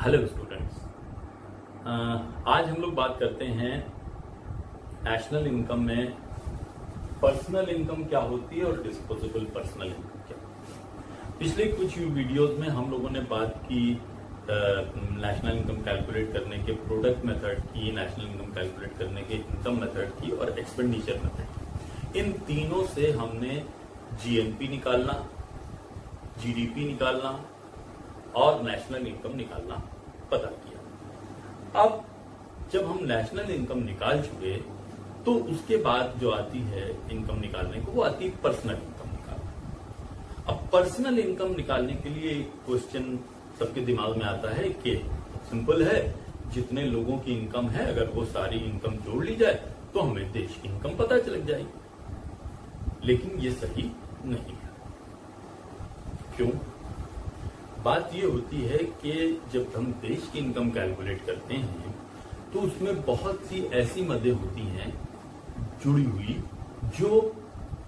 Hello students, आज हम लोग बात करते हैं नेशनल इनकम में पर्सनल इनकम क्या होती है और डिस्पोजेबल पर्सनल इनकम क्या होती है। पिछले कुछ वीडियोस में हम लोगों ने बात की नेशनल इनकम कैलकुलेट करने के प्रोडक्ट मेथड की, नेशनल इनकम कैलकुलेट करने के इनकम मेथड की और एक्सपेंडिचर मेथड की। इन तीनों से हमने जीएनपी निकालना, जीडीपी निकालना और नेशनल इनकम निकालना पता किया। अब जब हम नेशनल इनकम निकाल चुके तो उसके बाद जो आती है इनकम निकालने को, वो आती है पर्सनल इनकम निकालना। अब पर्सनल इनकम निकालने के लिए एक क्वेश्चन सबके दिमाग में आता है कि सिंपल है, जितने लोगों की इनकम है अगर वो सारी इनकम जोड़ ली जाए तो हमें देश की इनकम पता चल जाएगी। लेकिन ये सही नहीं है। क्यों? बात ये होती है कि जब हम देश की इनकम कैलकुलेट करते हैं तो उसमें बहुत सी ऐसी मदें होती हैं जुड़ी हुई जो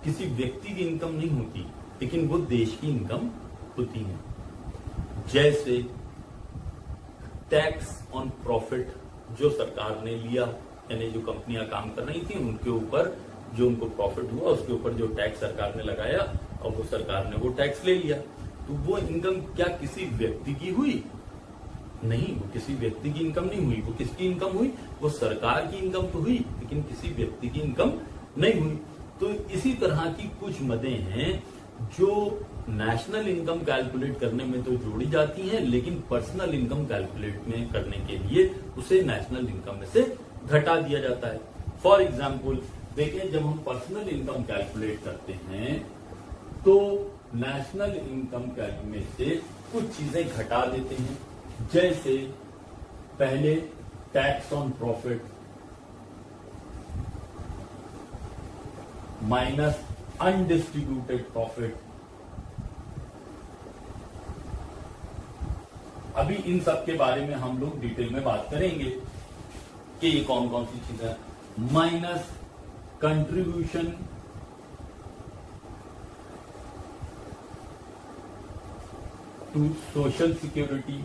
किसी व्यक्ति की इनकम नहीं होती, लेकिन वो देश की इनकम होती है। जैसे टैक्स ऑन प्रॉफिट जो सरकार ने लिया, यानी जो कंपनियां काम कर रही थी उनके ऊपर जो उनको प्रॉफिट हुआ उसके ऊपर जो टैक्स सरकार ने लगाया और वो सरकार ने वो टैक्स ले लिया, तो वो इनकम क्या किसी व्यक्ति की हुई? नहीं, वो किसी व्यक्ति की इनकम नहीं हुई। वो किसकी इनकम हुई? वो सरकार की इनकम तो हुई, लेकिन किसी व्यक्ति की इनकम नहीं हुई। तो इसी तरह की कुछ मदें हैं जो नेशनल इनकम कैलकुलेट करने में तो जोड़ी जाती हैं, लेकिन पर्सनल इनकम कैलकुलेट में करने के लिए उसे नेशनल इनकम में से घटा दिया जाता है। फॉर एग्जाम्पल देखिए, जब हम पर्सनल इनकम कैलकुलेट करते हैं तो नेशनल इनकम में से कुछ चीजें घटा देते हैं। जैसे पहले tax on profit minus undistributed profit. अभी इन सब के बारे में हम लोग डिटेल में बात करेंगे कि ये कौन कौन सी चीजें। Minus contribution to social security,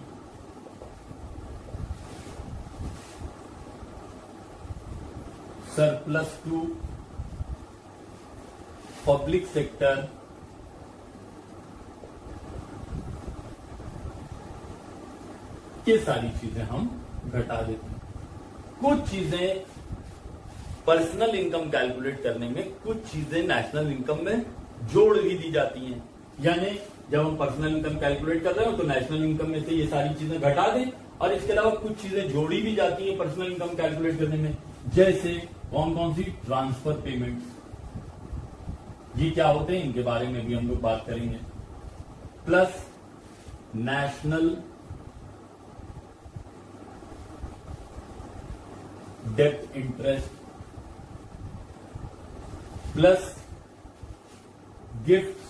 surplus to public sector, ये सारी चीजें हम घटा देते हैं। कुछ चीजें पर्सनल इनकम कैलकुलेट करने में, कुछ चीजें नेशनल इनकम में जोड़ भी दी जाती हैं। यानी जब हम पर्सनल इनकम कैलकुलेट कर रहे हो तो नेशनल इनकम में से ये सारी चीजें घटा दें, और इसके अलावा कुछ चीजें जोड़ी भी जाती हैं पर्सनल इनकम कैलकुलेट करने में। जैसे कौन कौन सी? Transfer payments. ये क्या होते हैं इनके बारे में भी हम लोग बात करेंगे। प्लस नेशनल डेप्ट interest, plus gifts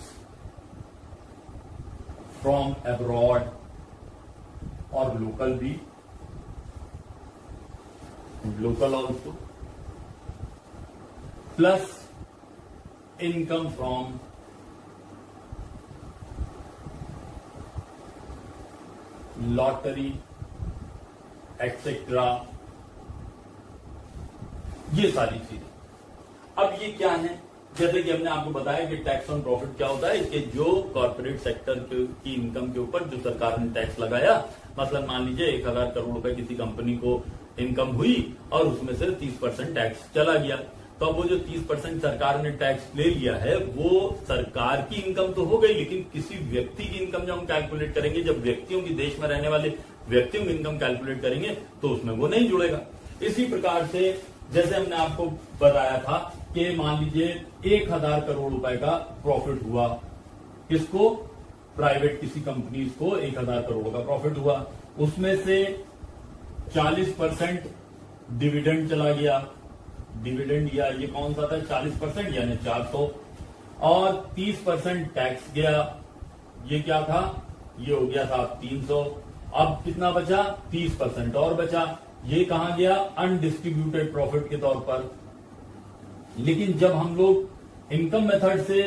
from abroad और लोकल भी, local also, plus income from lottery etcetera. ये सारी चीजें। अब ये क्या है? जैसे कि हमने आपको बताया कि टैक्स ऑन प्रॉफिट क्या होता है, कि जो कॉर्पोरेट सेक्टर की इनकम के ऊपर जो सरकार ने टैक्स लगाया, मतलब मान लीजिए 1000 करोड़ रुपए किसी कंपनी को इनकम हुई और उसमें से 30% टैक्स चला गया, तो अब वो जो 30% सरकार ने टैक्स ले लिया है वो सरकार की इनकम तो हो गई, लेकिन किसी व्यक्ति की इनकम जब हम कैलकुलेट करेंगे, जब व्यक्तियों की, देश में रहने वाले व्यक्तियों की इनकम कैलकुलेट करेंगे तो उसमें वो नहीं जुड़ेगा। इसी प्रकार से जैसे हमने आपको बताया था कि मान लीजिए 1000 करोड़ रुपए का प्रॉफिट हुआ, किसको? प्राइवेट किसी कंपनीज को 1000 करोड़ का प्रॉफिट हुआ, उसमें से 40% डिविडेंड चला गया। डिविडेंड या ये कौन सा था? 40% यानी 400, और 30% टैक्स गया। ये क्या था? ये हो गया था 300। अब कितना बचा? 30% और बचा। ये कहां गया? अनडिस्ट्रीब्यूटेड प्रॉफिट के तौर पर। लेकिन जब हम लोग इनकम मेथड से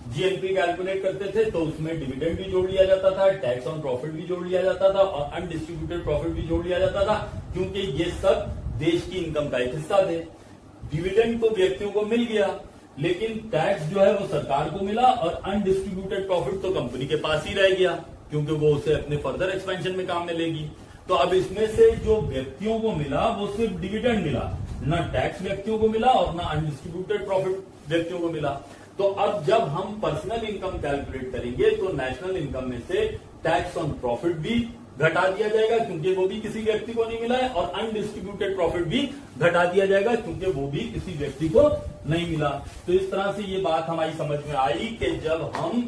जीएनपी कैलकुलेट करते थे तो उसमें डिविडेंड भी जोड़ लिया जाता था, टैक्स ऑन प्रॉफिट भी जोड़ लिया जाता था और अनडिस्ट्रीब्यूटेड प्रॉफिट भी जोड़ लिया जाता था, क्योंकि ये सब देश की इनकम का एक हिस्सा थे। डिविडेंड तो व्यक्तियों को मिल गया, लेकिन टैक्स जो है वो सरकार को मिला और अनडिस्ट्रीब्यूटेड प्रॉफिट तो कंपनी के पास ही रह गया, क्योंकि वो उसे अपने फर्दर एक्सपेंशन में काम में लेगी। तो अब इसमें से जो व्यक्तियों को मिला वो सिर्फ डिविडेंड मिला, ना टैक्स व्यक्तियों को मिला और ना अनडिस्ट्रीब्यूटेड प्रॉफिट व्यक्तियों को मिला। तो अब जब हम पर्सनल इनकम कैलकुलेट करेंगे तो नेशनल इनकम में से टैक्स ऑन प्रॉफिट भी घटा दिया जाएगा, क्योंकि वो भी किसी व्यक्ति को नहीं मिला है, और अनडिस्ट्रीब्यूटेड प्रॉफिट भी घटा दिया जाएगा, क्योंकि वो भी किसी व्यक्ति को नहीं मिला। तो इस तरह से ये बात हमारी समझ में आई कि जब हम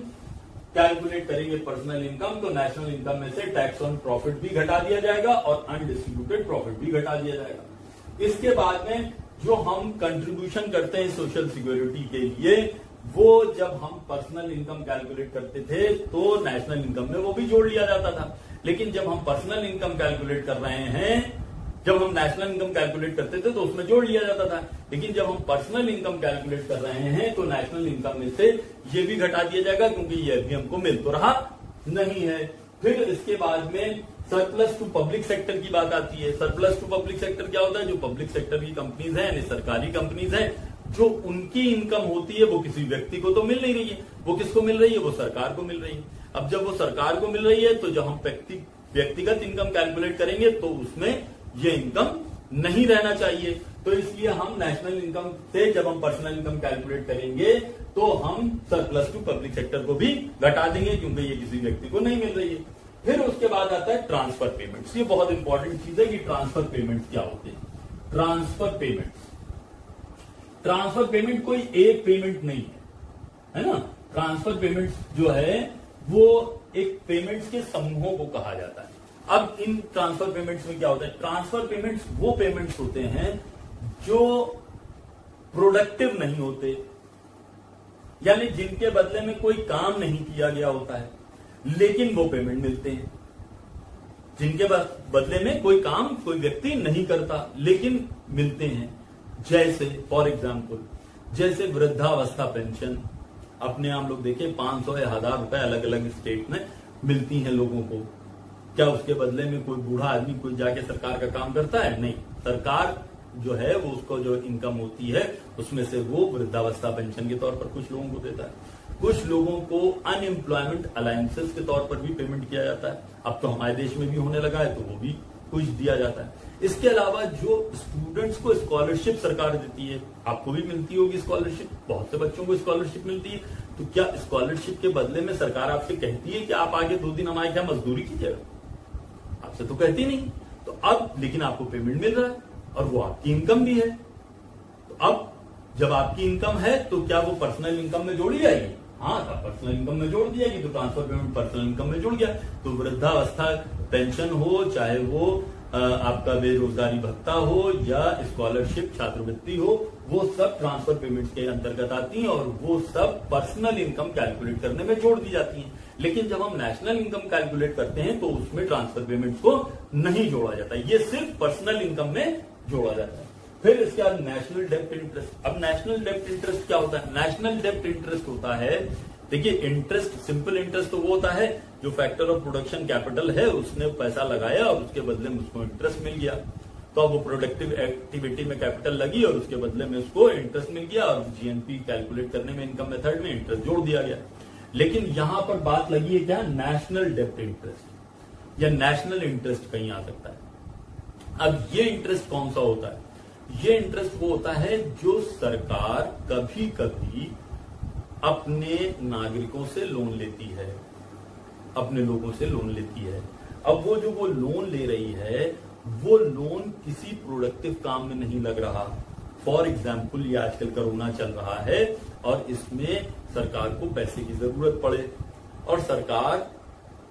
कैलकुलेट करेंगे पर्सनल इनकम तो नेशनल इनकम में से टैक्स ऑन प्रॉफिट भी घटा दिया जाएगा और अनडिस्ट्रीब्यूटेड प्रॉफिट भी घटा दिया जाएगा। इसके बाद में जो हम कंट्रीब्यूशन करते हैं सोशल सिक्योरिटी के लिए, वो जब हम पर्सनल इनकम कैलकुलेट करते थे तो नेशनल इनकम में वो भी जोड़ लिया जाता था। लेकिन जब हम पर्सनल इनकम कैलकुलेट कर रहे हैं, जब हम नेशनल इनकम कैलकुलेट करते थे तो उसमें जोड़ लिया जाता था, लेकिन जब हम पर्सनल इनकम कैलकुलेट कर रहे हैं तो नेशनल इनकम में से ये भी घटा दिया जाएगा, क्योंकि ये अभी हमको मिल तो रहा नहीं है। फिर इसके बाद में सरप्लस टू पब्लिक सेक्टर की बात आती है। सरप्लस टू पब्लिक सेक्टर क्या होता है? जो पब्लिक सेक्टर की कंपनीज है, यानी सरकारी कंपनीज है, जो उनकी इनकम होती है वो किसी व्यक्ति को तो मिल नहीं रही है, वो किसको मिल रही है? वो सरकार को मिल रही है। अब जब वो सरकार को मिल रही है तो जब हम व्यक्तिगत इनकम कैलकुलेट करेंगे तो उसमें ये इनकम नहीं रहना चाहिए। तो इसलिए हम नेशनल इनकम से जब हम पर्सनल इनकम कैलकुलेट करेंगे तो हम सरप्लस टू पब्लिक सेक्टर को भी घटा देंगे, क्योंकि ये किसी व्यक्ति को नहीं मिल रही है। फिर उसके बाद आता है ट्रांसफर पेमेंट्स। ये बहुत इंपॉर्टेंट चीज है कि ट्रांसफर पेमेंट्स क्या होते हैं। ट्रांसफर पेमेंट कोई एक पेमेंट नहीं है ना। ट्रांसफर पेमेंट्स जो है वो एक पेमेंट्स के समूहों को कहा जाता है। अब इन ट्रांसफर पेमेंट्स में क्या होता है? ट्रांसफर पेमेंट्स वो पेमेंट्स होते हैं जो प्रोडक्टिव नहीं होते, यानी जिनके बदले में कोई काम नहीं किया गया होता है, लेकिन वो पेमेंट मिलते हैं। जिनके बदले में कोई काम कोई व्यक्ति नहीं करता लेकिन मिलते हैं। जैसे फॉर एग्जाम्पल, जैसे वृद्धावस्था पेंशन, अपने आप लोग देखें 500 या 1000 रुपए अलग अलग स्टेट में मिलती हैं लोगों को। क्या उसके बदले में कोई बूढ़ा आदमी कोई जाके सरकार का काम करता है? नहीं। सरकार जो है वो उसको जो इनकम होती है उसमें से वो वृद्धावस्था पेंशन के तौर पर कुछ लोगों को देता है। कुछ लोगों को अनएम्प्लॉयमेंट अलायंसेस के तौर पर भी पेमेंट किया जाता है। अब तो हमारे देश में भी होने लगा है तो वो भी कुछ दिया जाता है। इसके अलावा जो स्टूडेंट्स को स्कॉलरशिप सरकार देती है, आपको भी मिलती होगी स्कॉलरशिप, बहुत से बच्चों को स्कॉलरशिप मिलती है। तो क्या स्कॉलरशिप के बदले में सरकार आपसे कहती है कि आप आगे 2 दिन हमारे क्या मजदूरी कीजिएगा? आपसे तो कहती नहीं। तो अब लेकिन आपको पेमेंट मिल रहा है और वो आपकी इनकम भी है। तो अब जब आपकी इनकम है तो क्या वो पर्सनल इनकम में जोड़ी जाएगी? हाँ, पर्सनल इनकम में जोड़ दिया कि तो ट्रांसफर पेमेंट पर्सनल इनकम में जुड़ गया। तो वृद्धावस्था पेंशन हो, चाहे वो आपका बेरोजगारी भत्ता हो या स्कॉलरशिप छात्रवृत्ति हो, वो सब ट्रांसफर पेमेंट के अंतर्गत आती हैं और वो सब पर्सनल इनकम कैलकुलेट करने में जोड़ दी जाती हैं। लेकिन जब हम नेशनल इनकम कैलकुलेट करते हैं तो उसमें ट्रांसफर पेमेंट्स को नहीं जोड़ा जाता, ये सिर्फ पर्सनल इनकम में जोड़ा जाता है। फिर इसके बाद नेशनल डेब्ट इंटरेस्ट। अब नेशनल डेब्ट इंटरेस्ट क्या होता है? नेशनल डेब्ट इंटरेस्ट होता है, देखिए इंटरेस्ट, सिंपल इंटरेस्ट तो वो होता है जो फैक्टर ऑफ प्रोडक्शन कैपिटल है, उसने पैसा लगाया और उसके बदले में उसको इंटरेस्ट मिल गया। तो अब वो प्रोडक्टिव एक्टिविटी में कैपिटल लगी और उसके बदले में उसको इंटरेस्ट मिल गया और जीएनपी कैलकुलेट करने में इनकम मेथड में इंटरेस्ट जोड़ दिया गया। लेकिन यहां पर बात लगी है क्या? नेशनल डेब्ट इंटरेस्ट या नेशनल इंटरेस्ट कहीं आ सकता है। अब ये इंटरेस्ट कौन सा होता है? ये इंटरेस्ट वो होता है जो सरकार कभी कभी अपने नागरिकों से लोन लेती है, अपने लोगों से लोन लेती है। अब वो जो वो लोन ले रही है वो लोन किसी प्रोडक्टिव काम में नहीं लग रहा। फॉर एग्जाम्पल, ये आजकल कोरोना चल रहा है और इसमें सरकार को पैसे की जरूरत पड़े और सरकार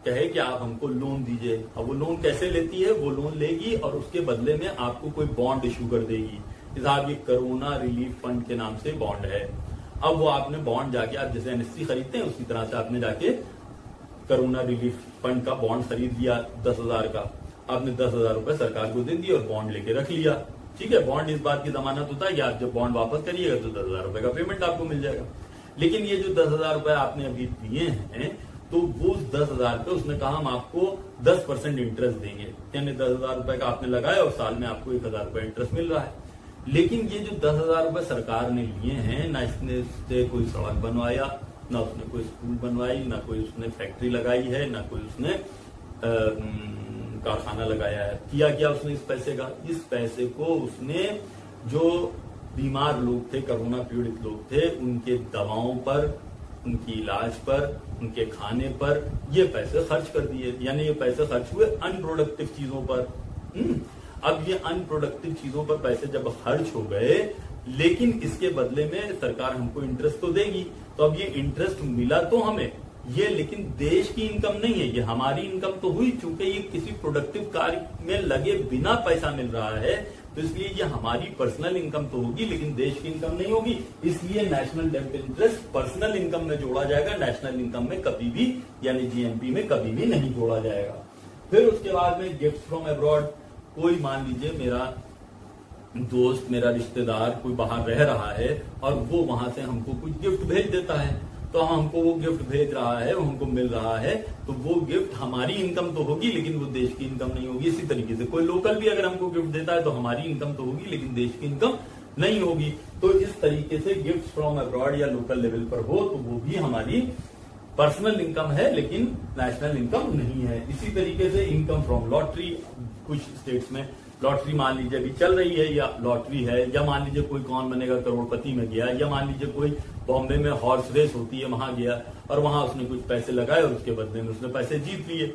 कहे कि आप हमको लोन दीजिए। अब वो लोन कैसे लेती है? वो लोन लेगी और उसके बदले में आपको कोई बॉन्ड इशू कर देगी। साहब ये कोरोना रिलीफ फंड के नाम से बॉन्ड है। अब वो आपने बॉन्ड जाके, आप जैसे एनएससी खरीदते हैं उसी तरह से आपने जाके कोरोना रिलीफ फंड का बॉन्ड खरीद लिया 10,000 का। आपने 10,000 रुपए सरकार को दे दिए और बॉन्ड लेके रख लिया। ठीक है, बॉन्ड इस बात की जमानत होता है कि आप जब बॉन्ड वापस करिएगा तो 10,000 रुपए का पेमेंट आपको मिल जाएगा। लेकिन ये जो 10,000 रुपए आपने अभी दिए हैं, तो वो 10,000 पे उसने कहा हम आपको 10% इंटरेस्ट देंगे, यानी 10,000 रुपए का आपने लगाया और साल में आपको 1,000 रुपए इंटरेस्ट मिल रहा है। लेकिन ये जो 10,000 रुपए सरकार ने लिए हैं, ना इसने उससे कोई सड़क बनवाया, ना उसने कोई स्कूल बनवाई, ना कोई उसने फैक्ट्री लगाई है, ना कोई उसने कारखाना लगाया है। किया क्या उसने इस पैसे का? इस पैसे को उसने जो बीमार लोग थे, कोरोना पीड़ित लोग थे, उनके दवाओं पर, उनकी इलाज पर, उनके खाने पर ये पैसे खर्च कर दिए। यानी ये पैसे खर्च हुए अनप्रोडक्टिव चीजों पर। अब ये अनप्रोडक्टिव चीजों पर पैसे जब खर्च हो गए, लेकिन इसके बदले में सरकार हमको इंटरेस्ट तो देगी, तो अब ये इंटरेस्ट मिला तो हमें, ये लेकिन देश की इनकम नहीं है, ये हमारी इनकम तो हुई। चूंकि ये किसी प्रोडक्टिव कार्य में लगे बिना पैसा मिल रहा है, तो इसलिए ये हमारी पर्सनल इनकम तो होगी, लेकिन देश की इनकम नहीं होगी। इसलिए नेशनल डेब्ट इंटरेस्ट पर्सनल इनकम में जोड़ा जाएगा, नेशनल इनकम में कभी भी, यानी जीएनपी में कभी भी नहीं जोड़ा जाएगा। फिर उसके बाद में गिफ्ट फ्रॉम अब्रॉड। कोई मान लीजिए मेरा दोस्त, मेरा रिश्तेदार कोई बाहर रह रहा है और वो वहां से हमको कुछ गिफ्ट भेज देता है, तो हमको वो गिफ्ट भेज रहा है, हमको मिल रहा है, तो वो गिफ्ट हमारी इनकम तो होगी, लेकिन वो देश की इनकम नहीं होगी। इसी तरीके से कोई लोकल भी अगर हमको गिफ्ट देता है तो हमारी इनकम तो होगी, लेकिन देश की इनकम नहीं होगी। तो इस तरीके से गिफ्ट फ्रॉम अब्रॉड या लोकल लेवल पर हो तो वो भी हमारी पर्सनल इनकम है, लेकिन नेशनल इनकम नहीं है। इसी तरीके से इनकम फ्रॉम लॉटरी, कुछ स्टेट्स में लॉटरी मान लीजिए अभी चल रही है, या लॉटरी है, या मान लीजिए कोई कौन बनेगा करोड़पति में गया, या मान लीजिए कोई बॉम्बे में हॉर्स रेस होती है वहां गया और वहां उसने कुछ पैसे लगाए और उसके बदले में उसने पैसे जीत लिए।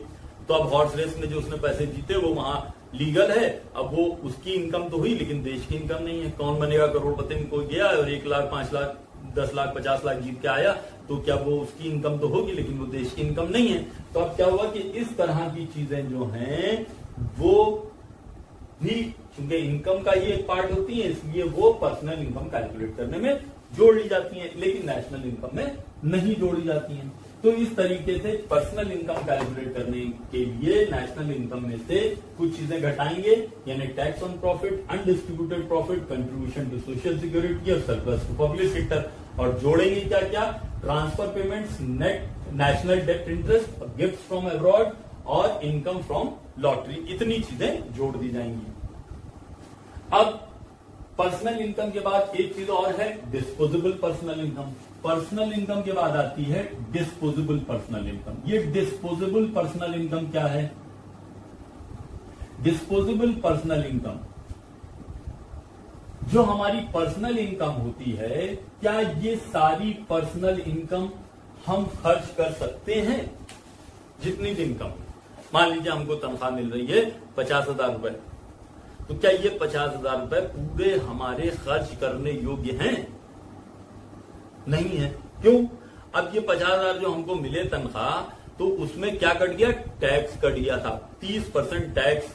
तो अब हॉर्स रेस में जो उसने पैसे जीते वो वहां लीगल है, अब वो उसकी इनकम तो हुई, लेकिन देश की इनकम नहीं है। कौन बनेगा करोड़पति में कोई गया और 1 लाख, 5 लाख, 10 लाख, 50 लाख जीत के आया, तो क्या वो उसकी इनकम तो होगी, लेकिन वो देश की इनकम नहीं है। तो अब क्या हुआ कि इस तरह की चीजें जो हैं वो भी, क्योंकि इनकम का ये एक पार्ट होती है, इसलिए वो पर्सनल इनकम कैलकुलेट करने में जोड़ ली जाती हैं, लेकिन नेशनल इनकम में नहीं जोड़ी जाती हैं। तो इस तरीके से पर्सनल इनकम कैलकुलेट करने के लिए नेशनल इनकम में से कुछ चीजें घटाएंगे, यानी tax on profit, undistributed profit, contribution to social security और सरप्लस टू पब्लिक सेक्टर, और जोड़ेंगे क्या क्या? ट्रांसफर पेमेंट्स, नेट नेशनल डेब्ट इंटरेस्ट, गिफ्ट फ्रॉम अब्रॉड और इनकम फ्रॉम लॉटरी। इतनी चीजें जोड़ दी जाएंगी। अब पर्सनल इनकम के बाद एक चीज और है, disposable personal income. Personal income के बाद आती है डिस्पोजेबल पर्सनल इनकम। ये डिस्पोजेबल पर्सनल इनकम क्या है? डिस्पोजेबल पर्सनल इनकम जो हमारी पर्सनल इनकम होती है, क्या ये सारी पर्सनल इनकम हम खर्च कर सकते हैं? जितनी भी इनकम, मान लीजिए हमको तनख्वाह मिल रही है 50,000 रुपए, तो क्या ये 50,000 रुपए पूरे हमारे खर्च करने योग्य हैं? नहीं है। क्यों? अब ये 50,000 जो हमको मिले तनख्वाह, तो उसमें क्या कट गया? टैक्स कट गया था, 30% टैक्स,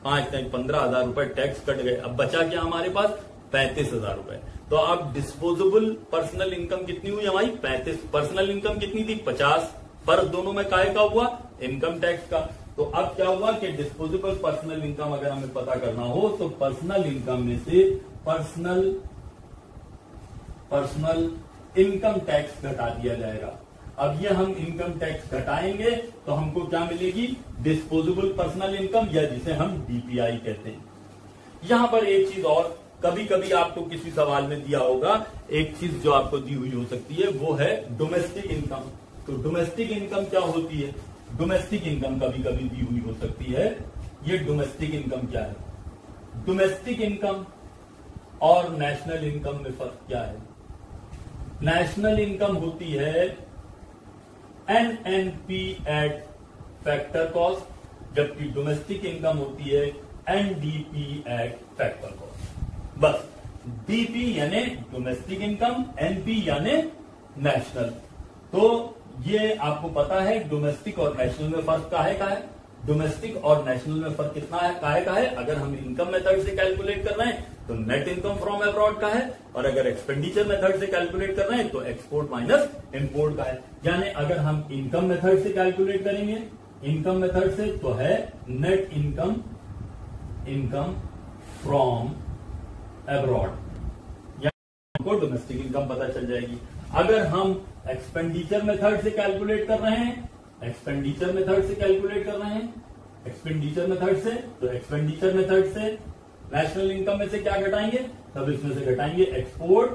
15,000 रुपए टैक्स कट गए। अब बचा क्या हमारे पास? 35,000 रुपए। तो अब डिस्पोजेबल पर्सनल इनकम कितनी हुई हमारी? 35। पर्सनल इनकम कितनी थी? 50। फर्क दोनों में काहे का हुआ? इनकम टैक्स का। तो अब क्या हुआ कि डिस्पोजेबल पर्सनल इनकम अगर हमें पता करना हो तो पर्सनल इनकम में से पर्सनल इनकम टैक्स घटा दिया जाएगा। अब ये हम इनकम टैक्स घटाएंगे तो हमको क्या मिलेगी? डिस्पोजेबल पर्सनल इनकम, या जिसे हम डीपीआई कहते हैं। यहां पर एक चीज और, कभी कभी आपको किसी सवाल में दिया होगा, एक चीज जो आपको दी हुई हो सकती है, वो है डोमेस्टिक इनकम। तो डोमेस्टिक इनकम क्या होती है? डोमेस्टिक इनकम कभी कभी दी हुई हो सकती है। ये डोमेस्टिक इनकम क्या है? डोमेस्टिक इनकम और नेशनल इनकम में फर्क क्या है? नेशनल इनकम होती है एनएनपी एट फैक्टर कॉस्ट, जबकि डोमेस्टिक इनकम होती है एनडीपी एट फैक्टर कॉस्ट। बस, डीपी यानी डोमेस्टिक इनकम, एनपी यानी नेशनल। तो ये आपको पता है डोमेस्टिक और नेशनल में फर्क काहे का है? डोमेस्टिक और नेशनल में फर्क कितना है, काहे का है? अगर हम इनकम मेथड से कैलकुलेट कर रहे हैं तो नेट इनकम फ्रॉम अब्रॉड का है, और अगर एक्सपेंडिचर मेथड से कैलकुलेट कर रहे हैं तो एक्सपोर्ट माइनस इंपोर्ट का है। यानी अगर हम इनकम मेथड से कैलकुलेट करेंगे, इनकम मेथड से, तो है नेट इनकम फ्रॉम अब्रॉड, यानी हमको डोमेस्टिक इनकम पता चल जाएगी। अगर हम एक्सपेंडिचर मेथड से कैलकुलेट कर रहे हैं, एक्सपेंडिचर मेथड से कैलकुलेट कर रहे हैं, एक्सपेंडिचर मेथड से, तो एक्सपेंडिचर मेथड से नेशनल इनकम में से क्या घटाएंगे, तब इसमें से घटाएंगे एक्सपोर्ट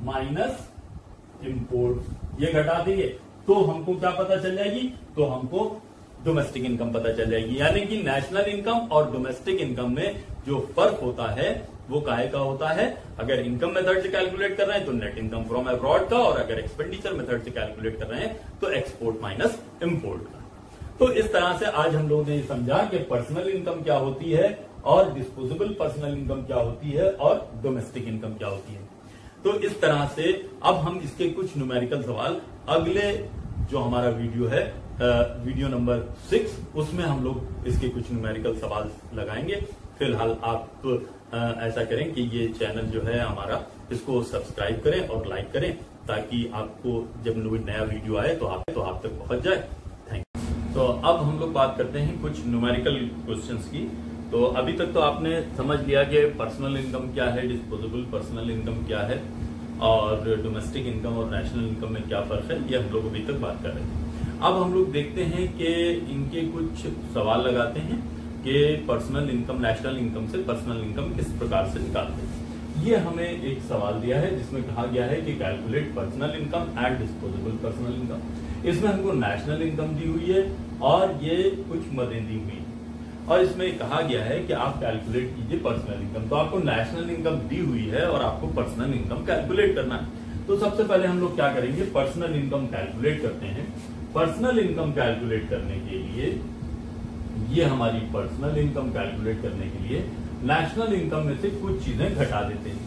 माइनस इंपोर्ट, ये घटा देंगे तो हमको क्या पता चल जाएगी, तो हमको डोमेस्टिक इनकम पता चल जाएगी। यानी कि नेशनल इनकम और डोमेस्टिक इनकम में जो फर्क होता है वो काहे का होता है, अगर इनकम मेथड से कैलकुलेट कर रहे हैं तो नेट इनकम फ्रॉम अब्रॉड का, और अगर एक्सपेंडिचर मेथड से कैलकुलेट कर रहे हैं तो एक्सपोर्ट माइनस इंपोर्ट का। तो इस तरह से आज हम लोगों ने समझा कि पर्सनल इनकम क्या होती है और डिस्पोजेबल पर्सनल इनकम क्या होती है और डोमेस्टिक इनकम क्या होती है। तो इस तरह से अब हम इसके कुछ न्यूमेरिकल सवाल अगले जो हमारा वीडियो है वीडियो नंबर 6, उसमें हम लोग इसके कुछ न्यूमेरिकल सवाल लगाएंगे। फिलहाल आप ऐसा करें कि ये चैनल जो है हमारा, इसको सब्सक्राइब करें और लाइक करें, ताकि आपको जब नया वीडियो आए तो आप तक पहुंच जाए। Thank you. तो अब हम लोग बात करते हैं कुछ न्यूमेरिकल क्वेश्चंस की। तो अभी तक तो आपने समझ लिया कि पर्सनल इनकम क्या है, डिस्पोजेबल पर्सनल इनकम क्या है और डोमेस्टिक इनकम और नेशनल इनकम में क्या फर्क है, ये हम लोग अभी तक बात कर रहे थे। अब हम लोग देखते हैं कि इनके कुछ सवाल लगाते हैं कि पर्सनल इनकम, नेशनल इनकम से पर्सनल इनकम किस प्रकार से निकालते हैं। ये हमें एक सवाल दिया है जिसमें कहा गया है कि calculate personal income and disposable personal income. इसमें हमको नेशनल इनकम दी हुई है और ये कुछ मदें दी हुई है, और इसमें कहा गया है कि आप कैलकुलेट कीजिए पर्सनल इनकम। तो आपको नेशनल इनकम दी हुई है और आपको पर्सनल इनकम कैलकुलेट करना है। तो सबसे पहले हम लोग क्या करेंगे, पर्सनल इनकम कैलकुलेट करते हैं। पर्सनल इनकम कैलकुलेट करने के लिए, ये हमारी पर्सनल इनकम कैलकुलेट करने के लिए नेशनल इनकम में से कुछ चीजें घटा देते हैं।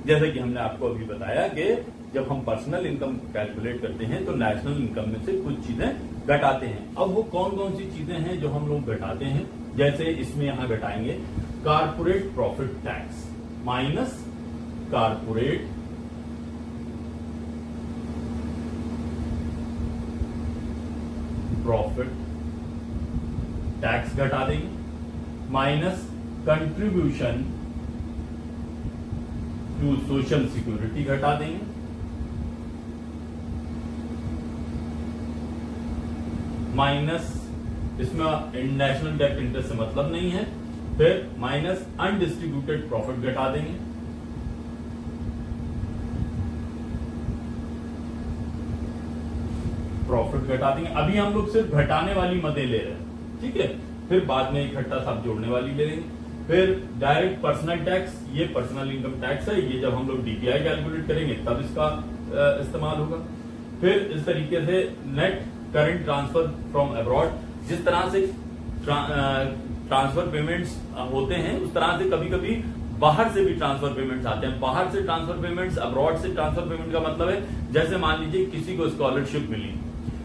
जैसे कि हमने आपको अभी बताया कि जब हम पर्सनल इनकम कैलकुलेट करते हैं तो नेशनल इनकम में से कुछ चीजें घटाते हैं। अब वो कौन कौन सी चीजें हैं जो हम लोग घटाते हैं, जैसे इसमें यहां घटाएंगे corporate profit tax minus corporate profit tax घटा देंगे, minus contribution to social security घटा देंगे, माइनस इसमें नेशनल डेट इंटरेस्ट से मतलब नहीं है, फिर माइनस अनडिस्ट्रीब्यूटेड प्रॉफिट घटा देंगे, प्रॉफिट घटा देंगे। अभी हम लोग सिर्फ घटाने वाली मदें ले रहे हैं, ठीक है, फिर बाद में इकट्ठा सब जोड़ने वाली ले लेंगे। फिर डायरेक्ट पर्सनल टैक्स, ये पर्सनल इनकम टैक्स है, ये जब हम लोग डीपीआई कैलकुलेट करेंगे तब इसका इस्तेमाल होगा। फिर इस तरीके से net current transfer from abroad, जिस तरह से ट्रांसफर पेमेंट्स होते हैं उस तरह से कभी कभी बाहर से भी ट्रांसफर पेमेंट्स आते हैं। बाहर से ट्रांसफर पेमेंट्स, अब्रॉड से ट्रांसफर पेमेंट का मतलब है जैसे मान लीजिए किसी को स्कॉलरशिप मिली,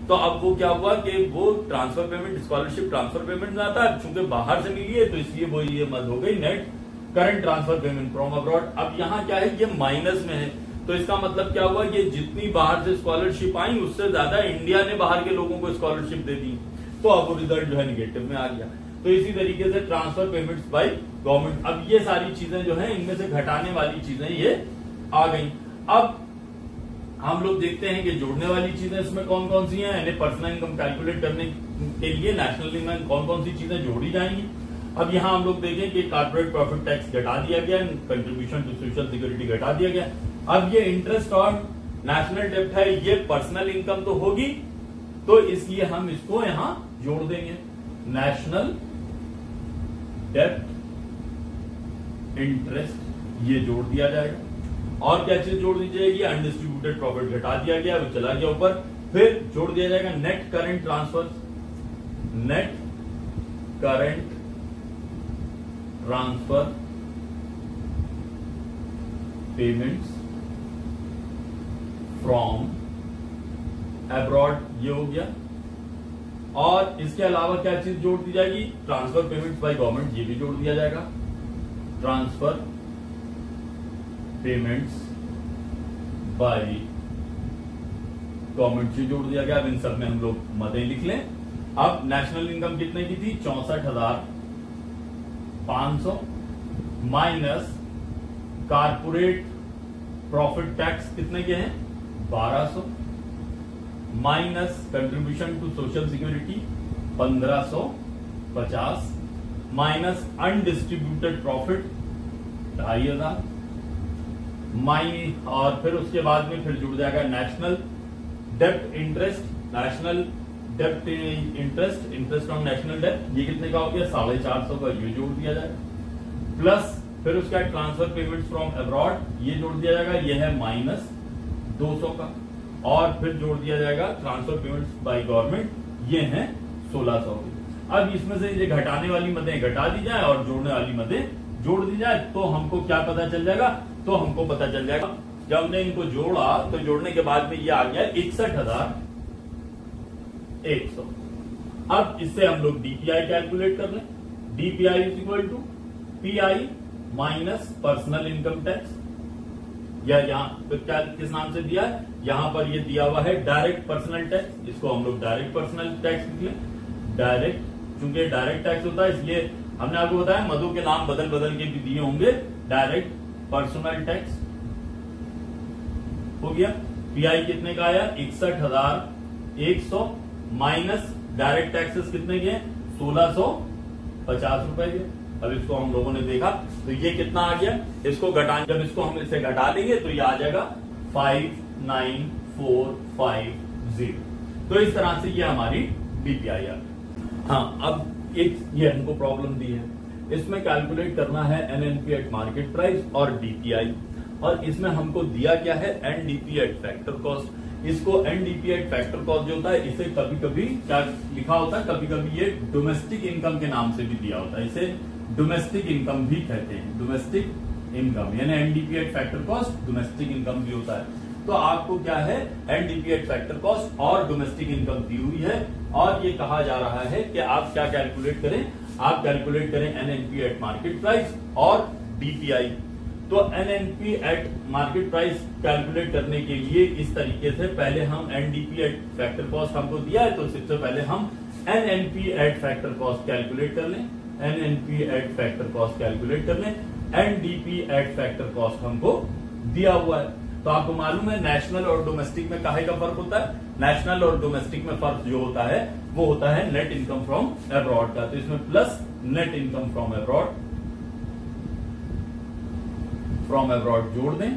तो अब वो क्या हुआ कि वो transfer payment, scholarship transfer payment में आता है, चूंकि बाहर से मिली है तो इसलिए वो ये मद हो गई net current transfer payment from abroad. अब यहाँ क्या है, ये माइनस में है, तो इसका मतलब क्या हुआ कि जितनी बाहर से स्कॉलरशिप आई उससे ज्यादा इंडिया ने बाहर के लोगों को स्कॉलरशिप दे दी, तो अब वो रिजल्ट जो है निगेटिव में आ गया। तो इसी तरीके से ट्रांसफर पेमेंट्स बाय गवर्नमेंट, अब ये सारी चीजें जो है इनमें से घटाने वाली चीजें ये आ गई। अब हम लोग देखते हैं कि जोड़ने वाली चीजें इसमें कौन कौन सी हैं, यानी पर्सनल इनकम कैलकुलेट करने के लिए नेशनल इनकम कौन कौन सी चीजें जोड़ी जाएंगी। अब यहाँ हम लोग देखें कि कॉर्पोरेट प्रॉफिट टैक्स घटा दिया गया, कंट्रीब्यूशन टू सोशल सिक्योरिटी घटा दिया गया। अब ये इंटरेस्ट और नेशनल डेब्ट है, ये पर्सनल इनकम तो होगी, तो इसलिए हम इसको यहां जोड़ देंगे, नेशनल डेब्ट इंटरेस्ट ये जोड़ दिया जाएगा। और क्या चीज जोड़ दी जाएगी, अनडिस्ट्रीब्यूटेड प्रॉफिट घटा दिया गया, वो चला गया ऊपर। फिर जोड़ दिया जाएगा net current transfer, net current transfer payments from abroad, ये हो गया। और इसके अलावा क्या चीज जोड़ दी जाएगी, ट्रांसफर पेमेंट्स बाय गवर्नमेंट, ये भी जोड़ दिया जाएगा, ट्रांसफर पेमेंट्स बाय गवर्नमेंट से जोड़ दिया गया। अब इन सब में हम लोग मदें लिख लें। अब नेशनल इनकम कितने की थी, 64,500 माइनस कारपोरेट प्रॉफिट टैक्स कितने के हैं, 1200 minus contribution to social security 1550 minus undistributed profit 2500 और फिर उसके बाद में फिर जुड़ जाएगा नेशनल डेप्ट इंटरेस्ट इंटरेस्ट ऑन नेशनल डेप्ट, ये कितने का हो गया 450 का, ये जोड़ दिया जाएगा। प्लस फिर उसका ट्रांसफर पेमेंट्स फ्रॉम अब्रॉड, ये जोड़ दिया जाएगा, ये है -200 का। और फिर जोड़ दिया जाएगा ट्रांसफर पेमेंट्स बाय गवर्नमेंट, ये है 1600 की। अब इसमें से ये घटाने वाली मदें घटा दी जाए और जोड़ने वाली मदें जोड़ दी जाए तो हमको क्या पता चल जाएगा, तो हमको पता चल जाएगा जब हमने इनको जोड़ा तो जोड़ने के बाद में ये आ गया 61,100। अब इससे हम लोग डीपीआई कैलकुलेट कर लें। DPI is equal to PI minus personal income tax, या यहाँ पे क्या किस नाम से दिया है, यहां पर ये दिया हुआ है डायरेक्ट पर्सनल टैक्स, इसको हम लोग डायरेक्ट पर्सनल टैक्स लिख लें। डायरेक्ट, चूंकि डायरेक्ट टैक्स होता है इसलिए हमने आपको बताया मधु के नाम बदल बदल के भी दिए होंगे। डायरेक्ट पर्सनल टैक्स हो गया। पीआई कितने का आया 61,100 माइनस डायरेक्ट टैक्सेस कितने के 1650 रुपए के। अब इसको हम लोगों ने देखा तो ये कितना आ गया, इसको घटा, जब इसको हम इसे घटा लेंगे तो ये आ जाएगा 59450। तो इस तरह से ये हमारी डीपीआई आ गई। हाँ, अब एक ये हमको प्रॉब्लम दी है, इसमें कैलकुलेट करना है एनएनपी एट मार्केट प्राइस और डीपीआई, और इसमें हमको दिया क्या है एनडीपी एट फैक्टर कॉस्ट। इसको एनडीपी एट फैक्टर कॉस्ट जो होता है इसे कभी कभी क्या लिखा होता है, कभी कभी ये डोमेस्टिक इनकम के नाम से भी दिया होता है, इसे डोमेस्टिक इनकम भी कहते हैं। डोमेस्टिक इनकम यानी NDP at factor cost domestic income भी होता है। तो आपको क्या है एनडीपी एट फैक्टर कॉस्ट और डोमेस्टिक इनकम दी हुई है, और ये कहा जा रहा है कि आप क्या कैलकुलेट करें, आप कैलकुलेट करें एनएनपी एट मार्केट प्राइस और डीपीआई। तो NNP at market price calculate करने के लिए इस तरीके से पहले हम एनडीपी एट फैक्टर कॉस्ट हमको दिया है तो सबसे पहले हम NNP at factor cost calculate कर लें। NNP at factor cost calculate कर लें। एनडीपी एट फैक्टर कॉस्ट हमको दिया हुआ है। तो आपको मालूम है नेशनल और डोमेस्टिक में काहे का फर्क होता है, नेशनल और डोमेस्टिक में फर्क जो होता है वो होता है नेट इनकम फ्रॉम अब्रॉड का। तो इसमें plus net income from abroad जोड़ दें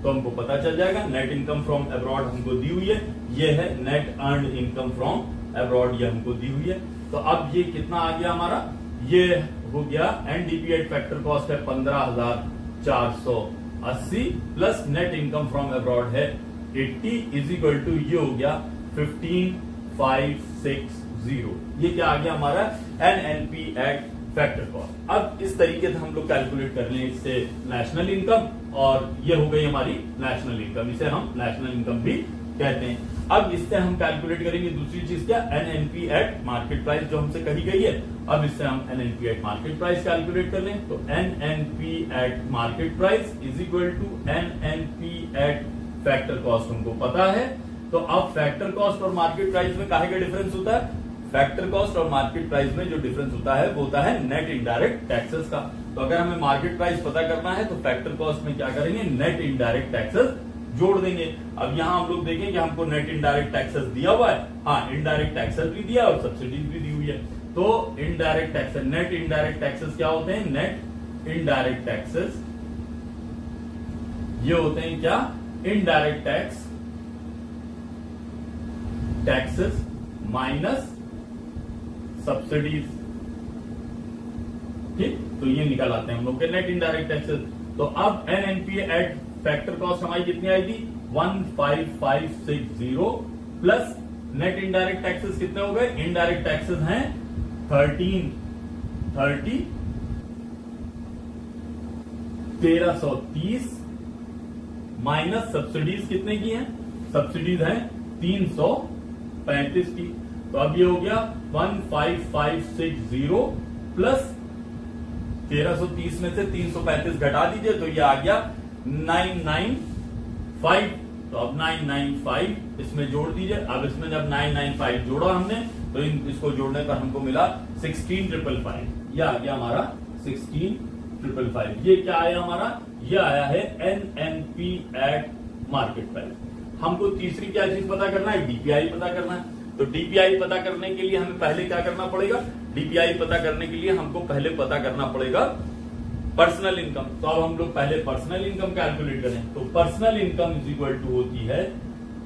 तो हमको पता चल जाएगा। नेट इनकम फ्रॉम अब्रॉड हमको दी हुई है, ये है net earned income from abroad, ये हमको दी हुई है। तो अब ये कितना आ गया हमारा, ये हो गया एनडीपी एट फैक्टर कॉस्ट है 15,480 plus net income from abroad है 80 इज इक्वल टू ये हो गया 15,560। ये क्या आ गया हमारा एनएनपी एट फैक्टर कॉस्ट। अब इस तरीके से हम लोग कैलकुलेट कर लें इससे नेशनल इनकम, और ये हो गई हमारी नेशनल इनकम, इसे हम नेशनल इनकम भी कहते हैं। अब इससे हम कैलकुलेट करेंगे दूसरी चीज क्या, एनएनपी एट मार्केट प्राइस जो हमसे कही गई है। अब इससे हम NNP at market price calculate कर लें तो NNP at market price is equal to NNP at factor cost हमको पता है। तो अब फैक्टर कॉस्ट और मार्केट प्राइस में काहे का डिफरेंस होता है, फैक्टर कॉस्ट और मार्केट प्राइस में जो डिफरेंस होता है वो होता है नेट इनडायरेक्ट टैक्सेस का। तो अगर हमें मार्केट प्राइस पता करना है तो फैक्टर कॉस्ट में क्या करेंगे, नेट इनडायरेक्ट टैक्सेस जोड़ देंगे। अब यहां हम लोग देखें कि हमको नेट इनडायरेक्ट टैक्सेस दिया हुआ है, हाँ इनडायरेक्ट टैक्सेस भी दिया और सब्सिडीज भी दी हुई है। तो indirect taxes, net indirect taxes क्या होते हैं, नेट इनडायरेक्ट टैक्सेस ये होते हैं क्या, इनडायरेक्ट टैक्सेस माइनस सब्सिडीज। ठीक, तो ये निकल आते हैं हम लोग के नेट इनडायरेक्ट टैक्सेस। तो अब एनएनपी एट फैक्टर कॉस्ट हमारी कितनी आई थी 15,560 प्लस नेट इनडायरेक्ट टैक्सेस कितने हो गए, इनडायरेक्ट टैक्सेस हैं 1330 माइनस सब्सिडीज कितने की हैं, सब्सिडीज हैं 335 की। तो अब ये हो गया 15,560 प्लस 1330 में से 335 घटा दीजिए तो ये आ गया 995। तो अब 995 इसमें जोड़ दीजिए। अब इसमें जब 995 जोड़ा हमने तो इसको जोड़ने पर हमको मिला 16,555। ये आ गया हमारा 16,555। ये क्या आया हमारा, ये आया है एनएनपी एट मार्केट प्राइस। हमको तीसरी क्या चीज पता करना है, डीपीआई पता करना है। तो डीपीआई पता करने के लिए हमें पहले क्या करना पड़ेगा, डीपीआई पता करने के लिए हमको पहले पता करना पड़ेगा पर्सनल इनकम। तो अब हम लोग पहले पर्सनल इनकम कैलकुलेट करें। तो personal income is equal to होती है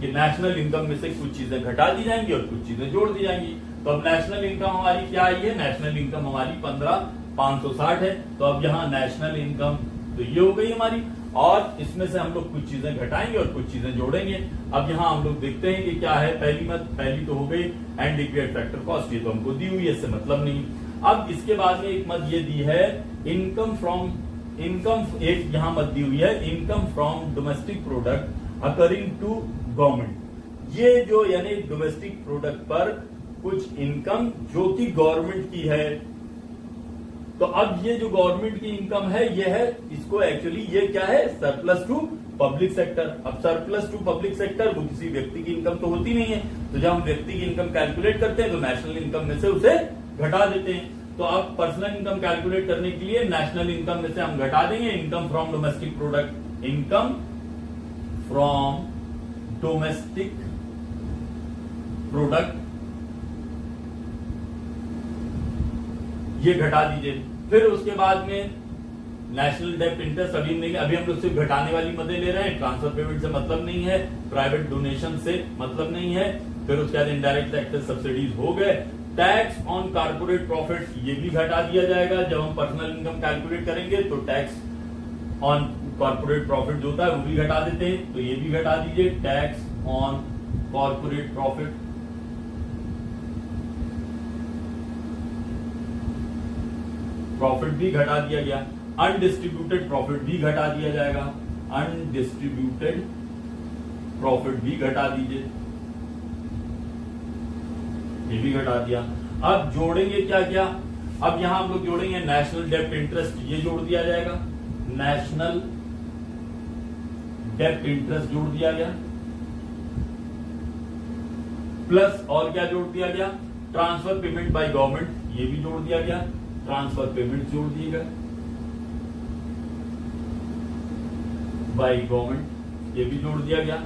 कि नेशनल इनकम में से कुछ चीजें घटा दी जाएंगी और कुछ चीजें जोड़ दी जाएंगी। तो अब नेशनल इनकम हमारी क्या आई है, नेशनल इनकम हमारी 15,560 है। तो अब यहाँ नेशनल इनकम तो ये हो गई हमारी, और इसमें से हम लोग कुछ चीजें घटाएंगे और कुछ चीजें जोड़ेंगे। अब यहाँ हम लोग देखते हैं कि क्या है। पहली तो हो गई एंड डिक्लेयर्ड फैक्टर कॉस्ट, ये तो हमको दी हुई है, इससे मतलब नहीं। अब इसके बाद में एक मत ये दी है इनकम फ्रॉम, एक यहाँ मत दी हुई है income from domestic product accruing to government. ये जो यानी डोमेस्टिक प्रोडक्ट पर कुछ इनकम जो कि गवर्नमेंट की है। तो अब ये जो गवर्नमेंट की इनकम है ये है, इसको एक्चुअली ये क्या है, सरप्लस टू पब्लिक सेक्टर। अब सरप्लस टू पब्लिक सेक्टर वो किसी व्यक्ति की इनकम तो होती नहीं है। तो जब हम व्यक्ति की इनकम कैलकुलेट करते हैं तो नेशनल इनकम में से उसे घटा देते हैं। तो अब पर्सनल इनकम कैलकुलेट करने के लिए नेशनल इनकम में से हम घटा देंगे income from domestic product, income from domestic product ये घटा दीजिए। फिर उसके बाद में नेशनल डेब्ट इंटरेस्ट अभी नहीं, अभी हम लोग सिर्फ घटाने वाली मदद ले रहे हैं। ट्रांसफर पेमेंट से मतलब नहीं है, प्राइवेट डोनेशन से मतलब नहीं है। फिर उसके बाद इनडायरेक्ट टैक्सेस सब्सिडीज हो गए। टैक्स ऑन कारपोरेट प्रॉफिट ये भी घटा दिया जाएगा। जब हम पर्सनल इनकम कैलकुलेट करेंगे तो टैक्स ऑन कॉर्पोरेट प्रॉफिट जो होता है वो भी घटा देते हैं, तो ये भी घटा दीजिए। Tax on corporate profit, profit भी घटा दिया गया। अनडिस्ट्रीब्यूटेड प्रॉफिट भी घटा दिया जाएगा, अनडिस्ट्रीब्यूटेड प्रॉफिट भी घटा दीजिए, ये भी घटा दिया। अब जोड़ेंगे क्या क्या, अब यहां हम लोग जोड़ेंगे नेशनल डेब्ट इंटरेस्ट, ये जोड़ दिया जाएगा। नेशनल डेब्ट इंटरेस्ट जोड़ दिया गया, प्लस और क्या जोड़ दिया गया, ट्रांसफर पेमेंट बाय गवर्नमेंट, ये भी जोड़ दिया गया। ट्रांसफर पेमेंट जोड़ दिए गए बाय गवर्नमेंट, ये भी जोड़ दिया गया।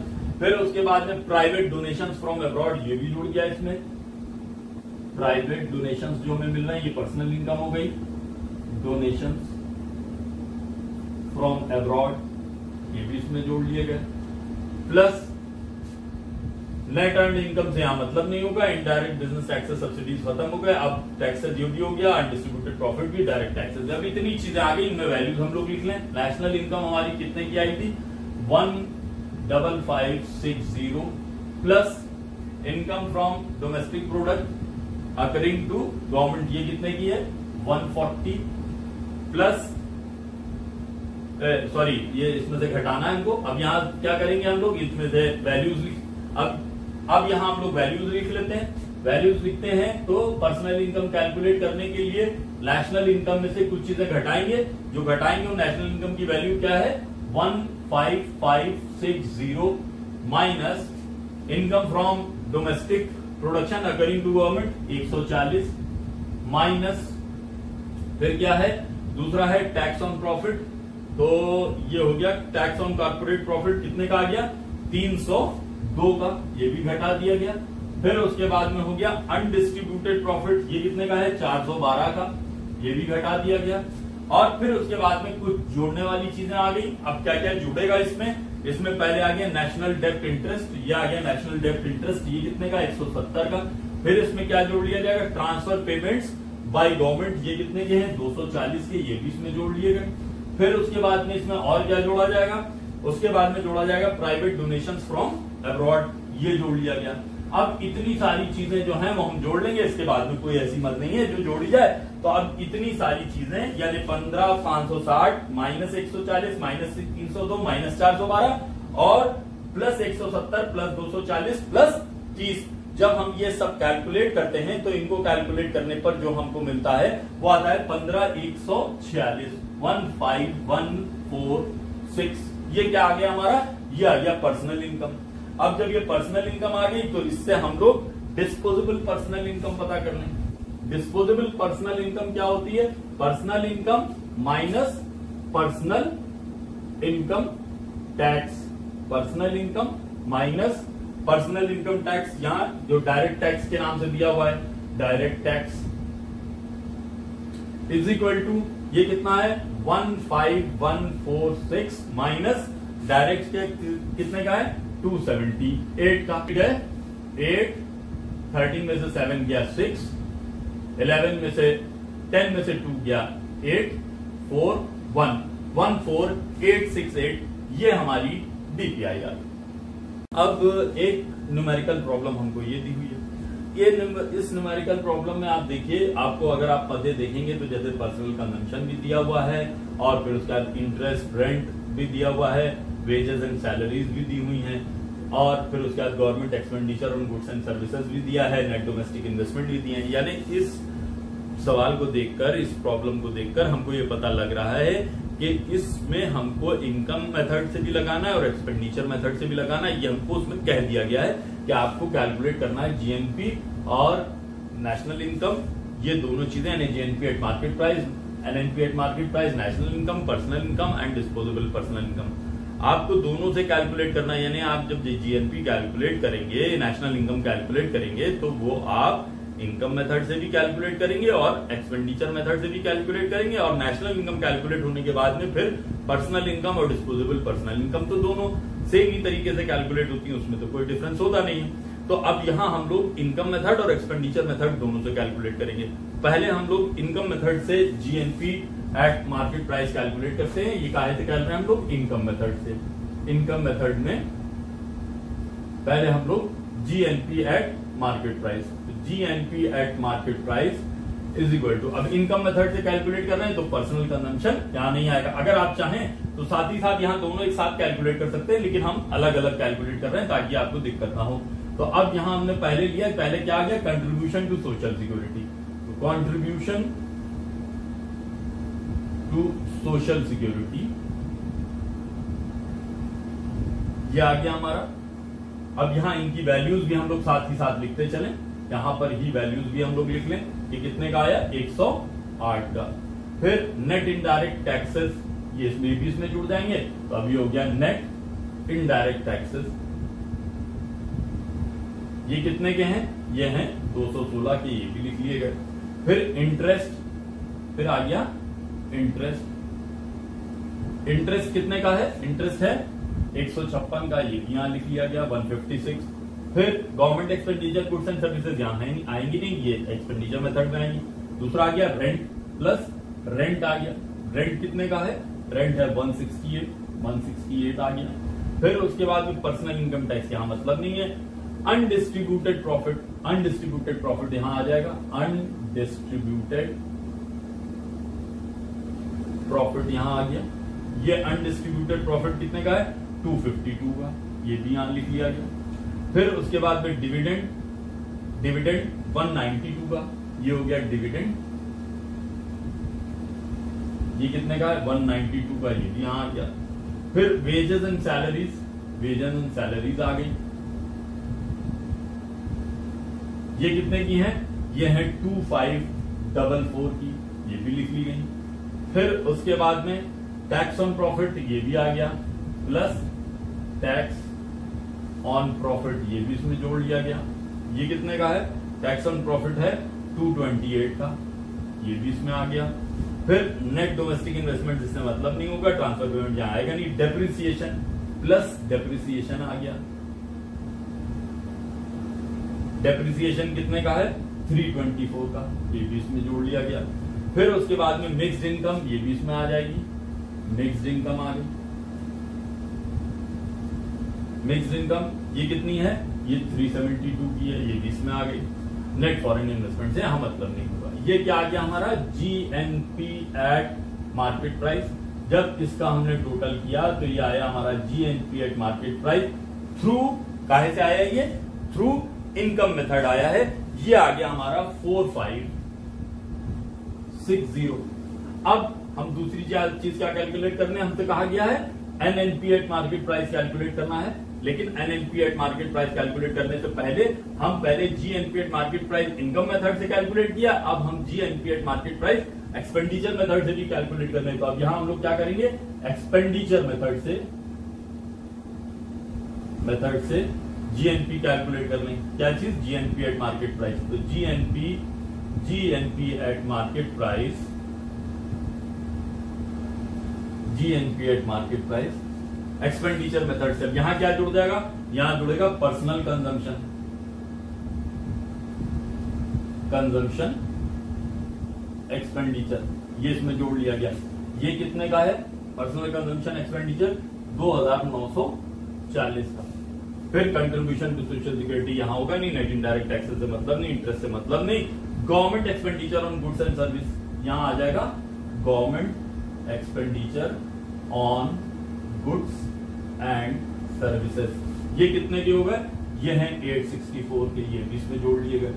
फिर उसके बाद में प्राइवेट डोनेशंस फ्रॉम अब्रॉड, ये भी जोड़ दिया इसमें। प्राइवेट डोनेशंस जो हमें मिल रहे हैं ये पर्सनल इनकम हो गई। डोनेशंस फ्रॉम अब्रॉड ये भी इसमें जोड़ लिए गए। प्लस नेट अर्न इनकम से यहां मतलब नहीं होगा। इनडायरेक्ट बिजनेस टैक्सेस सब्सिडीज खत्म हो गए, अब टैक्सेस जो भी हो गया, अनडिस्ट्रीब्यूटेड प्रॉफिट भी, डायरेक्ट टैक्सेस। अब इतनी चीजें आ गई, इनमें वैल्यूज हम लोग लिख लें। नेशनल इनकम हमारी कितने की आई थी, 15560 plus income from domestic product according to government, ये कितने की है 140 प्लस सॉरी ये इसमें से घटाना है हमको। अब यहाँ क्या करेंगे हम लोग, इसमें से वैल्यूज अब यहाँ हम लोग वैल्यूज लिख लेते हैं। वैल्यूज लिखते हैं तो पर्सनल इनकम कैलकुलेट करने के लिए नेशनल इनकम में से कुछ चीजें घटाएंगे, जो घटाएंगे वो नेशनल इनकम की वैल्यू क्या है 15560 minus income from domestic production according to government 140 minus फिर क्या है दूसरा है टैक्स ऑन प्रॉफिट, तो ये हो गया टैक्स ऑन कॉर्पोरेट प्रॉफिट कितने का आ गया 302 का, ये भी घटा दिया गया। फिर उसके बाद में हो गया अनडिस्ट्रीब्यूटेड प्रॉफिट, ये कितने का है 412 का, ये भी घटा दिया गया। और फिर उसके बाद में कुछ जोड़ने वाली चीजें आ गई। अब क्या क्या जुड़ेगा इसमें पहले आ गया नेशनल डेब्ट इंटरेस्ट, ये आ गया नेशनल डेब्ट इंटरेस्ट, ये कितने का 170 का। फिर इसमें क्या जोड़ लिया जाएगा ट्रांसफर पेमेंट्स बाय गवर्नमेंट, ये कितने के हैं 240 के, ये भी इसमें जोड़ लिए गए। फिर उसके बाद में इसमें और क्या जोड़ा जाएगा, उसके बाद में जोड़ा जाएगा प्राइवेट डोनेशंस फ्रॉम अब्रॉड, ये जोड़ लिया गया। अब इतनी सारी चीजें जो हैं वो हम जोड़ लेंगे, इसके बाद में कोई ऐसी मत नहीं है जो जोड़ी जाए। तो अब इतनी सारी चीजें यानी 15,560 माइनस 140 माइनस 302 माइनस 412 और प्लस 170 प्लस 240 प्लस 30, जब हम ये सब कैलकुलेट करते हैं तो इनको कैलकुलेट करने पर जो हमको मिलता है वो आता है 15,146 15146। ये क्या आ गया हमारा, ये आ गया पर्सनल इनकम। अब जब ये पर्सनल इनकम आ गई तो इससे हम लोग डिस्पोजेबल पर्सनल इनकम पता कर लें। डिस्पोजेबल पर्सनल इनकम क्या होती है, personal income minus personal income tax, personal income minus personal income tax, यहां जो डायरेक्ट टैक्स के नाम से दिया हुआ है direct tax, is equal to ये कितना है 15146 माइनस डायरेक्ट टैक्स कितने का है 278 का है 8, 13 में से 7 गया 6, 11 में से 10 में से 2 गया 8, 4, 1, 14868 ये हमारी डीपीआई आ गई। अब एक न्यूमेरिकल प्रॉब्लम हमको ये दी हुई है, इस न्यूमेरिकल प्रॉब्लम में आप देखिए, आपको अगर आप पदे देखेंगे तो जैसे पर्सनल कंजम्पशन भी दिया हुआ है और फिर उसके बाद इंटरेस्ट रेंट भी दिया हुआ है, वेजेस एंड सैलरीज भी दी हुई हैं और फिर उसके बाद government expenditure on goods and services भी दिया है, नेट डोमेस्टिक इन्वेस्टमेंट भी दिए हैं। यानी इस सवाल को देखकर, इस प्रॉब्लम को देखकर हमको ये पता लग रहा है कि इसमें हमको इनकम मेथड से भी लगाना है और एक्सपेंडिचर मेथड से भी लगाना है। ये हमको उसमें कह दिया गया है कि आपको कैलकुलेट करना है जीएनपी और नेशनल इनकम, ये दोनों चीजें, यानी GNP at market price, NNP at market price, national income, personal income and disposable personal income, आपको दोनों से कैलकुलेट करना है। यानी आप जब जीएनपी कैलकुलेट करेंगे, नेशनल इनकम कैलकुलेट करेंगे, तो वो आप इनकम मेथड से भी कैलकुलेट करेंगे और एक्सपेंडिचर मेथड से भी कैलकुलेट करेंगे और नेशनल इनकम कैलकुलेट होने के बाद में फिर पर्सनल इनकम और डिस्पोजेबल पर्सनल इनकम तो दोनों सेम ही तरीके से कैलकुलेट होती है, उसमें तो कोई डिफरेंस होता नहीं है। तो अब यहां हम लोग इनकम मेथड और एक्सपेंडिचर मेथड दोनों से कैलकुलेट करेंगे। पहले हम लोग इनकम मेथड से GNP at market price calculate करते हैं। ये काहे से कर रहे हैं हम लोग? इनकम मेथड से। इनकम मेथड में पहले हम लोग GNP at market price, GNP at market price is equal to, अब इनकम मेथड से कैलकुलेट कर रहे हैं तो पर्सनल कंजम्पशन यहां नहीं आएगा। अगर आप चाहें तो साथ ही साथ यहां दोनों एक साथ कैलकुलेट कर सकते हैं, लेकिन हम अलग अलग कैलकुलेट कर रहे हैं ताकि आपको दिक्कत ना हो। तो अब यहां हमने पहले लिया, पहले क्या आ गया? Contribution to social security, contribution to social security ये आ गया हमारा। अब यहां इनकी वैल्यूज भी हम लोग साथ ही साथ लिखते चलें, यहां पर ही वैल्यूज भी हम लोग लिख लें कि कितने का आया 108 का। फिर नेट इनडायरेक्ट टैक्सेस, ये इसमें भी इसमें जुड़ जाएंगे, तो अभी हो गया नेट इनडायरेक्ट टैक्सेस, ये कितने के हैं? ये हैं 216 के, ये भी लिख लिए गए। फिर इंटरेस्ट, फिर आ गया इंटरेस्ट, इंटरेस्ट कितने का है? इंटरेस्ट है 156 का, ये भी यहां लिख लिया गया 156। फिर government expenditure goods and services यहां आएंगी नहीं, ये एक्सपेंडिचर मेथड में आएंगी। दूसरा आ गया रेंट, प्लस रेंट आ गया, रेंट कितने का है? रेंट है 168 आ गया। फिर उसके बाद में पर्सनल इनकम टैक्स यहां मतलब नहीं है। अनडिस्ट्रीब्यूटेड प्रॉफिट, अनडिस्ट्रीब्यूटेड प्रॉफिट यहां आ जाएगा, अनडिस्ट्रीब्यूटेड प्रॉफिट यहां आ गया। ये अनडिस्ट्रीब्यूटेड प्रॉफिट कितने का है? 252 का, ये भी यहां लिख लिया गया। फिर उसके बाद में डिविडेंड, डिविडेंड 192 का, ये हो गया डिविडेंड, ये कितने का है? 192 का, ये भी यहां आ गया। फिर wages and salaries, wages and salaries आ गई, ये कितने की हैं? ये है 2544 की, ये भी लिख ली गई। फिर उसके बाद में टैक्स ऑन प्रॉफिट, ये भी आ गया, प्लस टैक्स ऑन प्रॉफिट, ये भी इसमें जोड़ लिया गया। ये कितने का है? टैक्स ऑन प्रॉफिट है 228 का, ये भी इसमें आ गया। फिर नेट डोमेस्टिक इन्वेस्टमेंट, जिससे मतलब नहीं होगा, ट्रांसफर पेमेंट यहां आएगा नहीं। डेप्रिसिएशन, प्लस डेप्रिसिएशन आ गया, डेप्रिसिएशन कितने का है? 324 का, ये भी इसमें जोड़ लिया गया। फिर उसके बाद में मिक्स्ड इनकम, ये भी इसमें आ जाएगी, मिक्स्ड इनकम आ गई। मिक्स्ड इनकम ये कितनी है? ये 372 की है, ये भी इसमें आ गई। नेट फॉरेन इन्वेस्टमेंट से यहां मतलब नहीं होगा। ये क्या आ गया हमारा? GNP at market price. जब इसका हमने टोटल किया तो ये आया हमारा GNP at market price through, काहे से आया? ये थ्रू इनकम मेथड आया है। ये आ गया हमारा 4560। अब हम दूसरी चीज क्या कैलकुलेट करने, हमसे कहा गया है NNP at market price calculate करना है। लेकिन NNP at market price calculate करने से पहले हम पहले GNP at market price income method से कैलकुलेट किया, अब हम GNP at market price expenditure method से भी कैलकुलेट करने। तो अब यहां हम लोग क्या करेंगे? एक्सपेंडिचर मेथड से मेथड से जीएनपी कैलकुलेट कर लें। क्या चीज? GNP at market price. तो GNP at market price, GNP at market price expenditure method से। अब यहां क्या जुड़ जाएगा? यहां जुड़ेगा पर्सनल कंजम्पशन एक्सपेंडिचर, ये इसमें जोड़ लिया गया। ये कितने का है? पर्सनल कंजम्पशन एक्सपेंडिचर 2940 का। फिर कंट्रीब्यूशन टू सोशल सिक्योरिटी यहां होगा नहीं, नेट इनडायरेक्ट टैक्सेस से मतलब नहीं, इंटरेस्ट से मतलब नहीं। Government expenditure on goods and service, यहां आ जाएगा government expenditure on goods and services. ये कितने के हो गए? ये हैं 864 के, ये भी इसमें जोड़ लिए गए।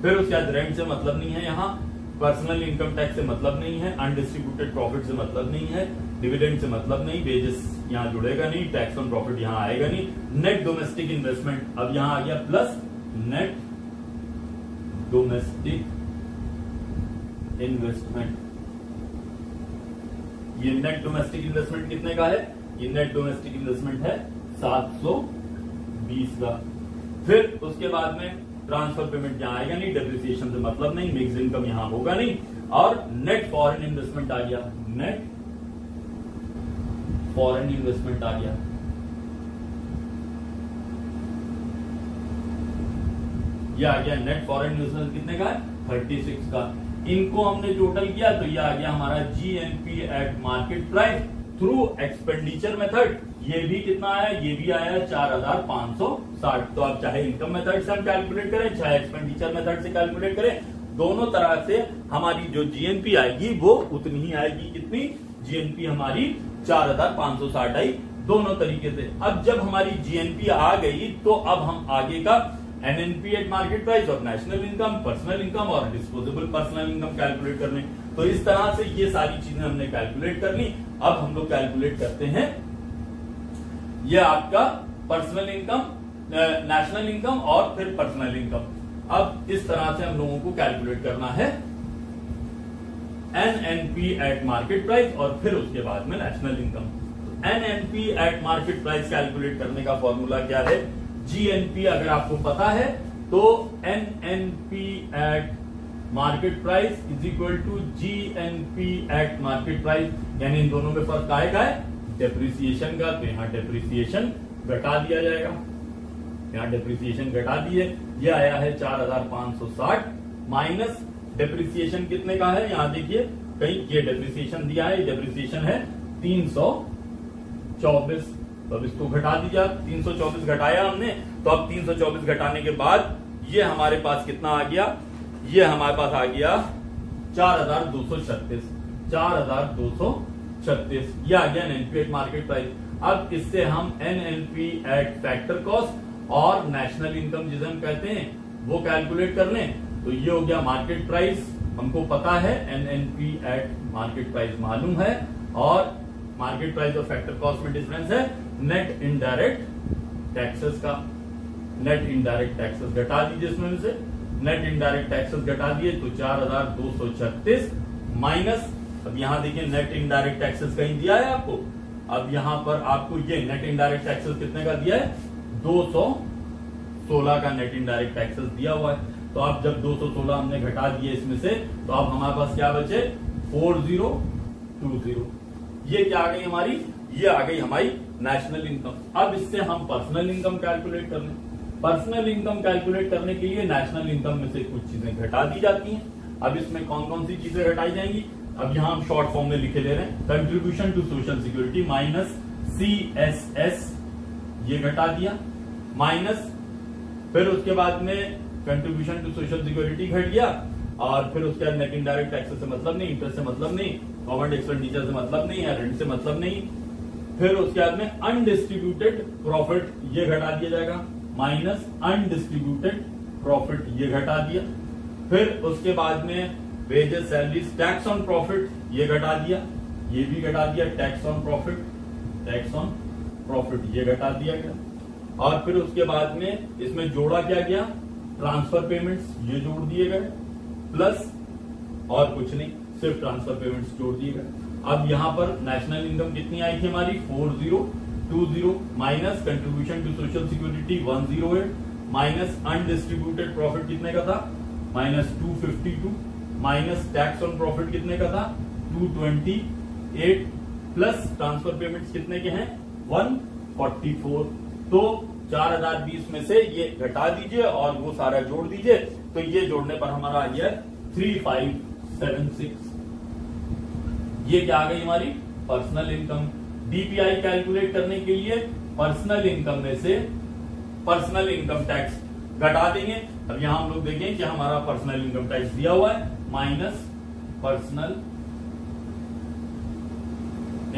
फिर उसके बाद रेंट से मतलब नहीं है, यहाँ पर्सनल इनकम टैक्स से मतलब नहीं है, अनडिस्ट्रीब्यूटेड प्रॉफिट से मतलब नहीं है, डिविडेंड से मतलब नहीं, वेजेस यहाँ जुड़ेगा नहीं, टैक्स ऑन प्रॉफिट यहाँ आएगा नहीं। नेट डोमेस्टिक इन्वेस्टमेंट अब यहाँ आ गया प्लस नेट डोमेस्टिक इन्वेस्टमेंट। ये नेट डोमेस्टिक इन्वेस्टमेंट कितने का है? ये नेट डोमेस्टिक इन्वेस्टमेंट है 720 का। फिर उसके बाद में ट्रांसफर पेमेंट यहां आएगा नहीं, डेप्रिसिएशन से मतलब नहीं, मिक्स इनकम यहां होगा नहीं, और नेट फॉरेन इन्वेस्टमेंट आ गया, नेट फॉरेन इन्वेस्टमेंट आ गया। ये आ गया नेट फॉरेन इन्वेस्टमेंट कितने का है? 36 का। इनको हमने टोटल किया तो ये आ गया हमारा GNP at market price through expenditure method. ये भी कितना आया? ये भी आया 4560। तो आप चाहे इनकम मेथड से हम कैलकुलेट करें, चाहे एक्सपेंडिचर मेथड से कैलकुलेट करें, दोनों तरह से हमारी जो जीएनपी आएगी वो उतनी ही आएगी। कितनी? जीएनपी हमारी 4560 आई, दोनों तरीके से। अब जब हमारी जीएनपी आ गई तो अब हम आगे का एनएनपी एट मार्केट प्राइस और नेशनल इनकम, पर्सनल इनकम और डिस्पोजेबल पर्सनल इनकम कैलकुलेट करने। तो इस तरह से ये सारी चीजें हमने कैलकुलेट कर ली। अब हम लोग कैलकुलेट करते हैं ये आपका पर्सनल इनकम, नेशनल इनकम और फिर पर्सनल इनकम। अब इस तरह से हम लोगों को कैलकुलेट करना है एनएनपी एट मार्केट प्राइस और फिर उसके बाद में national income. NNP at market price calculate करने का फॉर्मूला क्या है? जीएनपी अगर आपको पता है तो NNP at market price is equal to GNP at market price, यानी इन दोनों में फर्क आएगा डेप्रिसिएशन का। तो यहाँ डेप्रिसिएशन घटा दिया जाएगा, यहाँ डेप्रिसिएशन घटा दिए, ये आया है 4560 माइनस डेप्रिसिएशन कितने का है? यहाँ देखिए कहीं ये डेप्रिसिएशन दिया है, डेप्रिसिएशन है 324। तो अब इसको घटा दीजिए, 324 घटाया हमने, तो अब 324 घटाने के बाद ये हमारे पास कितना आ गया? ये हमारे पास आ गया 4236, 4236। ये आ गया एनएनपी एट मार्केट प्राइस। अब इससे हम एनएनपी एट फैक्टर कॉस्ट और नेशनल इनकम जिसे हम कहते हैं वो कैलकुलेट कर लें। तो ये हो गया मार्केट प्राइस, हमको पता है, एनएनपी एट मार्केट प्राइस मालूम है, और मार्केट प्राइस और फैक्टर कॉस्ट में डिफरेंस है नेट इनडायरेक्ट टैक्सेस का। नेट इनडायरेक्ट टैक्सेस घटा दीजिए, इसमें से नेट इनडायरेक्ट टैक्सेस घटा दिए तो 4236 माइनस, अब यहां देखिए नेट इनडायरेक्ट टैक्सेस कहीं दिया है आपको? अब यहां पर आपको ये नेट इनडायरेक्ट टैक्सेस कितने का दिया है? 216 का नेट इनडायरेक्ट टैक्सेस दिया हुआ है। तो अब जब 216 हमने घटा दिए इसमें से, तो अब हमारे पास क्या बचे? 4020। ये क्या आ गई हमारी? ये आ गई हमारी नेशनल इनकम। अब इससे हम पर्सनल इनकम कैलकुलेट कर लें। पर्सनल इनकम कैलकुलेट करने के लिए नेशनल इनकम में से कुछ चीजें घटा दी जाती हैं। अब इसमें कौन कौन सी चीजें घटाई जाएंगी? अब यहां हम शॉर्ट फॉर्म में लिखे ले रहे हैं, contribution to social security minus CSS, ये घटा दिया, माइनस फिर उसके बाद में कंट्रीब्यूशन टू सोशल सिक्योरिटी घट गया, और फिर उसके बाद नेट इनडायरेक्ट टैक्सेस से मतलब नहीं, इंटरेस्ट से मतलब नहीं, गवर्नमेंट एक्सपेंडिचर से मतलब नहीं है, रेंट से मतलब नहीं। फिर उसके बाद में अनडिस्ट्रीब्यूटेड प्रॉफिट ये घटा दिया जाएगा, माइनस अनडिस्ट्रीब्यूटेड प्रॉफिट ये घटा दिया। फिर उसके बाद में wages, salaries, tax on profit ये घटा दिया, ये भी घटा दिया, tax on profit, tax on profit ये घटा दिया गया। और फिर उसके बाद में इसमें जोड़ा क्या गया? ट्रांसफर पेमेंट्स ये जोड़ दिए गए, प्लस और कुछ नहीं, सिर्फ ट्रांसफर पेमेंट्स जोड़ दिए गए। अब यहां पर नेशनल इनकम कितनी आई थी हमारी? 40, 20 minus contribution to social security 108 minus undistributed profit कितने का था minus 252 minus tax on profit कितने का था 228 प्लस ट्रांसफर पेमेंट्स कितने के हैं 144। तो 4020 में से ये घटा दीजिए और वो सारा जोड़ दीजिए, तो ये जोड़ने पर हमारा आ गया 3576। ये क्या आ गई हमारी पर्सनल इनकम। डीपीआई कैलकुलेट करने के लिए पर्सनल इनकम में से पर्सनल इनकम टैक्स घटा देंगे। अब यहां हम लोग देखें कि हमारा पर्सनल इनकम टैक्स दिया हुआ है माइनस पर्सनल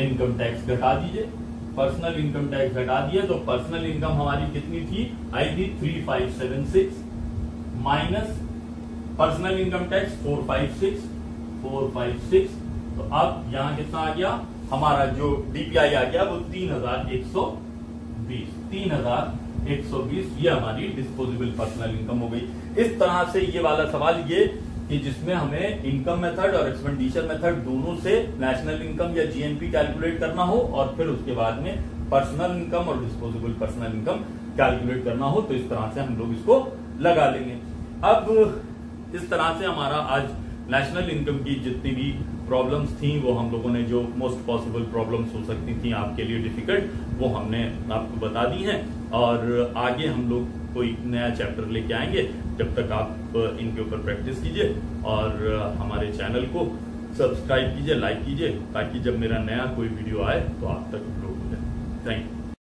इनकम टैक्स घटा दीजिए। पर्सनल इनकम टैक्स घटा दिया तो पर्सनल इनकम हमारी कितनी थी आई थी 3576 माइनस पर्सनल इनकम टैक्स 456। तो अब यहां कितना आ गया हमारा जो डीपीआई आ गया वो 3120 ये हमारी डिस्पोजेबल पर्सनल इनकम हो गई। इस तरह से ये वाला सवाल ये कि जिसमें हमें इनकम मेथड और एक्सपेंडिचर मेथड दोनों से नेशनल इनकम या जीएनपी कैलकुलेट करना हो और फिर उसके बाद में पर्सनल इनकम और डिस्पोजेबल पर्सनल इनकम कैलकुलेट करना हो, तो इस तरह से हम लोग इसको लगा लेंगे। अब इस तरह से हमारा आज नेशनल इनकम की जितनी भी प्रॉब्लम्स थी वो हम लोगों ने जो मोस्ट पॉसिबल प्रॉब्लम्स हो सकती थी आपके लिए डिफिकल्ट, वो हमने आपको बता दी हैं। और आगे हम लोग कोई नया चैप्टर लेके आएंगे, जब तक आप इनके ऊपर प्रैक्टिस कीजिए और हमारे चैनल को सब्सक्राइब कीजिए, लाइक कीजिए, ताकि जब मेरा नया कोई वीडियो आए तो आप तक अपलोड हो जाए। Thank you.